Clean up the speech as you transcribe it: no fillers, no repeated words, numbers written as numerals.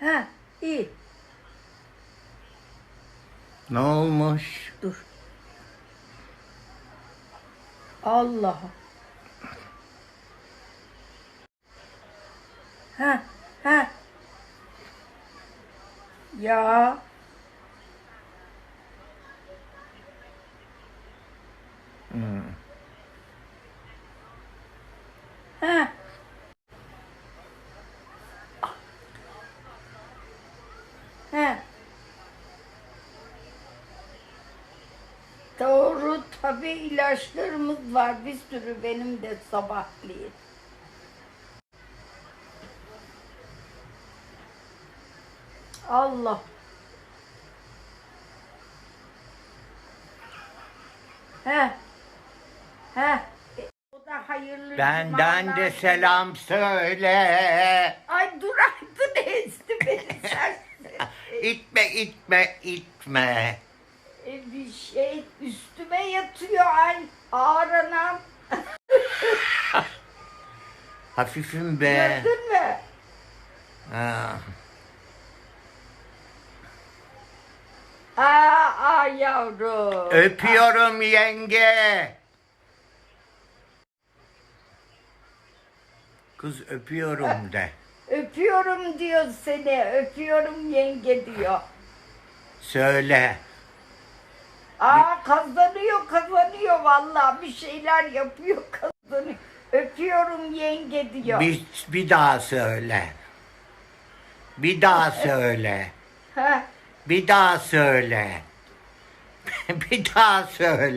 Ha, iyi. Ne olmuş? Dur. Allah. Ha, ha. Ya. Ha. Ha. Doğru, tabii ilaçlarımız var bir sürü, benim de sabahleyin. Allah. He. He. O da hayırlı Benden cumalar. de selam söyle. Ay dur Aydın, ezdi beni sen. İtme. Bir şey üstüme yatıyor, ay ağır anam. Hafifim be. Gördün mü? Ha. Aa yavrum. Öpüyorum yenge. Kız öpüyorum de. Öpüyorum diyor seni, öpüyorum yenge diyor. Söyle. Kazanıyor vallahi, bir şeyler yapıyor, kazanıyor. Öpüyorum yenge diyor. Bir daha söyle. Bir daha söyle. Ha. Bir daha söyle. Bir daha söyle.